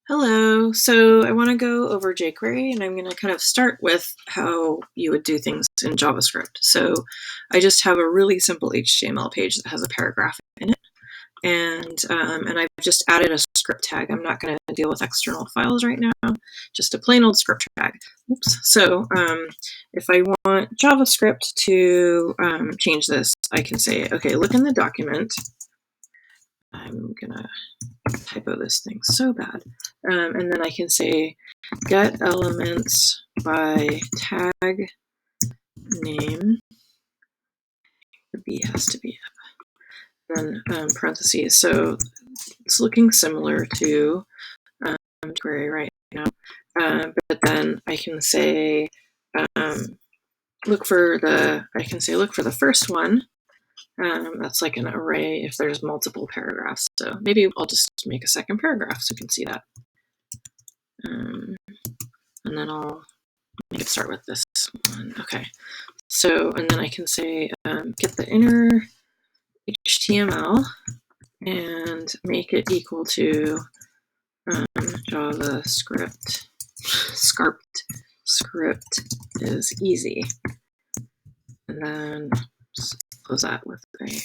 Hello. So I want to go over jQuery, and I'm going to kind of start with how you would do things in JavaScript. So I just have a really simple HTML page that has a paragraph in it, and I've just added a script tag. I'm not going to deal with external files right now, just a plain old script tag. Oops. So if I want JavaScript to change this, I can say, okay, look in the document. I'm gonna typo this thing so bad. And then I can say get elements by tag name. The B has to be up. Then parentheses. So it's looking similar to query right now. But then I can say look for the first one. That's like an array if there's multiple paragraphs. So maybe I'll just make a second paragraph so you can see that. And then I'll make it start with this one. Okay. So, and then I can say get the inner HTML and make it equal to JavaScript. Script is easy. And then close that with a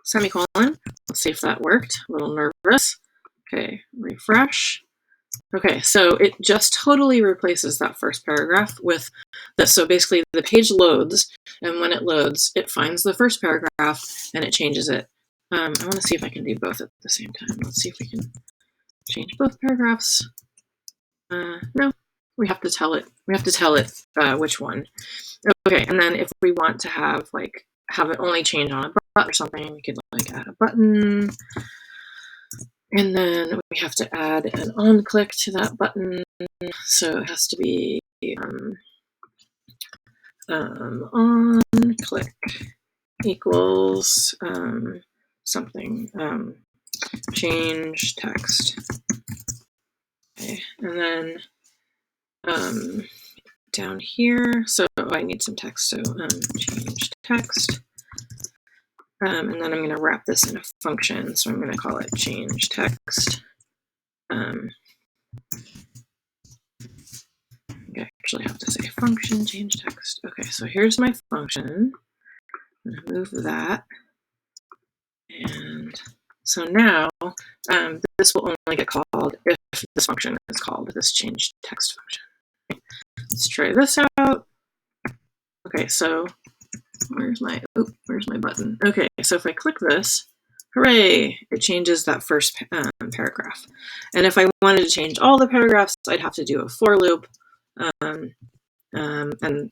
semicolon. Let's see if that worked. A little nervous. Okay, refresh. Okay, so it just totally replaces that first paragraph with this. So basically the page loads, and when it loads, it finds the first paragraph and it changes it. I want to see if I can do both at the same time. Let's see if we can change both paragraphs. No, we have to tell it. We have to tell it which one. Okay, and then if we want to have it only change on a button or something, we could add a button. And then we have to add an on click to that button. So it has to be on click equals something, change text. Okay. And then down here, so I need some text, so change text. And then I'm going to wrap this in a function, so I'm going to call it change text. I actually have to say function change text. Okay, so here's my function. I'm going to move that. And so now this will only get called if this function is called, this change text function. Okay, let's try this out. Okay, so where's my button? Okay, so if I click this, hooray, it changes that first paragraph. And if I wanted to change all the paragraphs, I'd have to do a for loop, and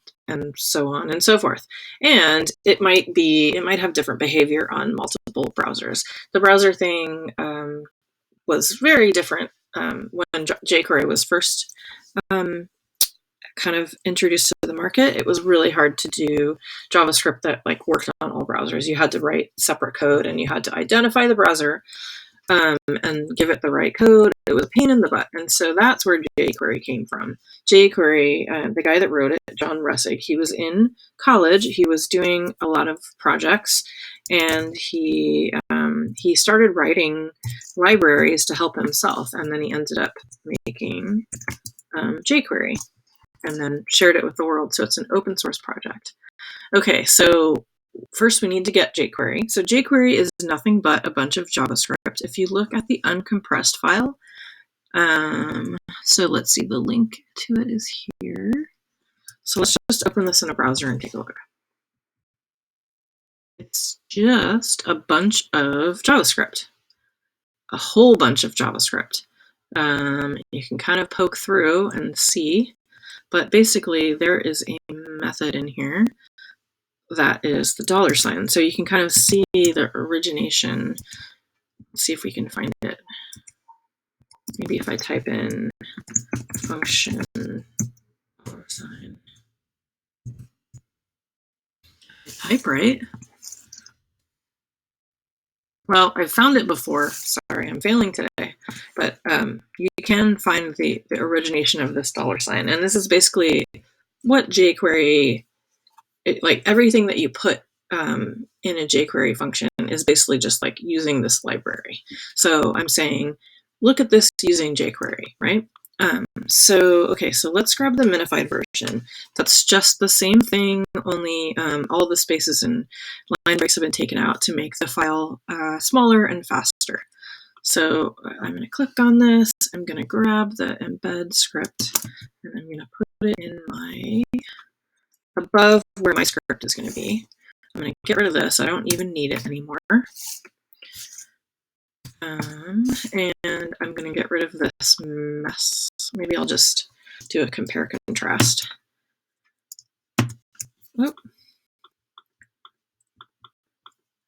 so on and so forth. And it might have different behavior on multiple browsers. The browser thing was very different when jQuery was first kind of introduced to the market. It was really hard to do JavaScript that worked on all browsers. You had to write separate code, and you had to identify the browser and give it the right code. It was a pain in the butt. And so that's where jQuery came from. jQuery, the guy that wrote it, John Russig, he was in college. He was doing a lot of projects, and he started writing libraries to help himself. And then he ended up making jQuery and then shared it with the world. So it's an open source project. Okay, so first we need to get jQuery. So jQuery is nothing but a bunch of JavaScript. If you look at the uncompressed file, so let's see, the link to it is here. So let's just open this in a browser and take a look. It's just a bunch of JavaScript, a whole bunch of JavaScript. You can kind of poke through and see, but basically there is a method in here that is the $. So you can kind of see the origination. Let's see if we can find it. Maybe if I type in function $. Type right. Well, I've found it before. Sorry, I'm failing today. But you can find the origination of this $. And this is basically what jQuery, everything that you put in a jQuery function is basically just using this library. So I'm saying look at this using JQuery, right? So let's grab the minified version. That's just the same thing, only all the spaces and line breaks have been taken out to make the file smaller and faster. So I'm going to click on this. I'm going to grab the embed script, and I'm going to put it in my above where my script is going to be. I'm going to get rid of this. I don't even need it anymore. And I'm going to get rid of this mess. Maybe I'll just do a compare contrast. Oh.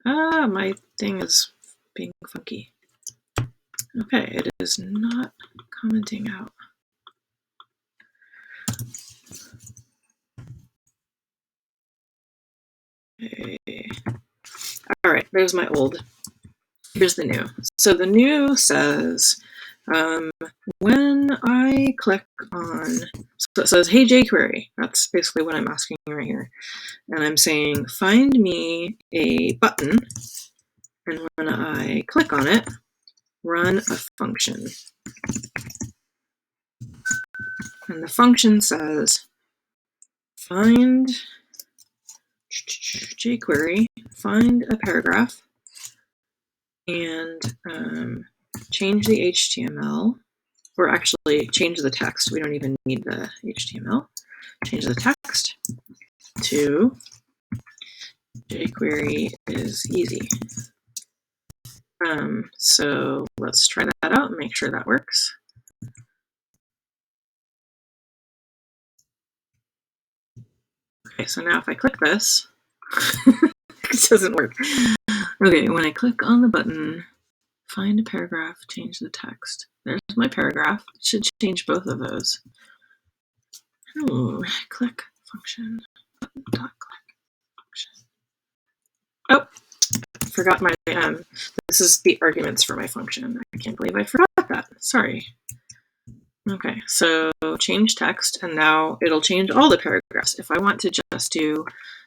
My thing is being funky. Okay, it is not commenting out. Okay. All right, there's my old. Here's the new. So the new says, when I click on, so it says, hey JQuery. That's basically what I'm asking right here. And I'm saying, find me a button. And when I click on it, run a function. And the function says, find JQuery, find a paragraph, and change the HTML, or actually change the text. We don't even need the HTML. Change the text to JQuery is easy. So let's try that out and make sure that works. Okay, so now if I click this, it doesn't work. Okay, when I click on the button, find a paragraph, change the text. There's my paragraph. It should change both of those. Oh, click function, button dot click function. Oh, forgot my, this is the arguments for my function. I can't believe I forgot that. Sorry. Okay, so change text, and now it'll change all the paragraphs. If I want to just do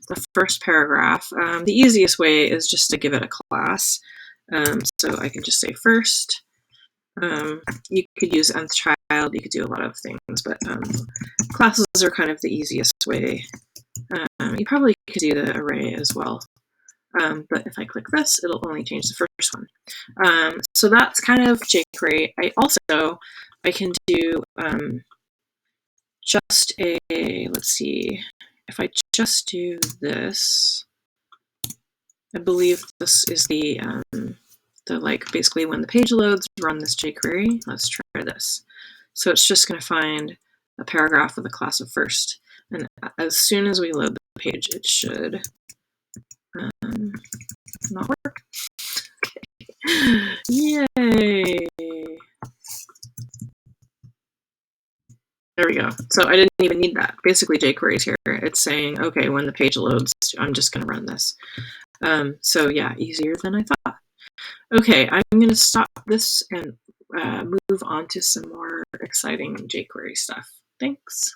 the first paragraph, the easiest way is just to give it a class. So I can just say first. You could use nth child, you could do a lot of things, but classes are kind of the easiest way. You probably could do the array as well. But if I click this, it'll only change the first one. So that's kind of jQuery. I can do just a, let's see, if I just do this, I believe this is the like basically when the page loads, run this jQuery. Let's try this. So it's just going to find a paragraph with the class of first. And as soon as we load the page, it should not work. Okay. Yay! There we go. So I didn't even need that. Basically, jQuery is here. It's saying, okay, when the page loads, I'm just going to run this. So yeah, easier than I thought. Okay, I'm going to stop this and move on to some more exciting jQuery stuff. Thanks.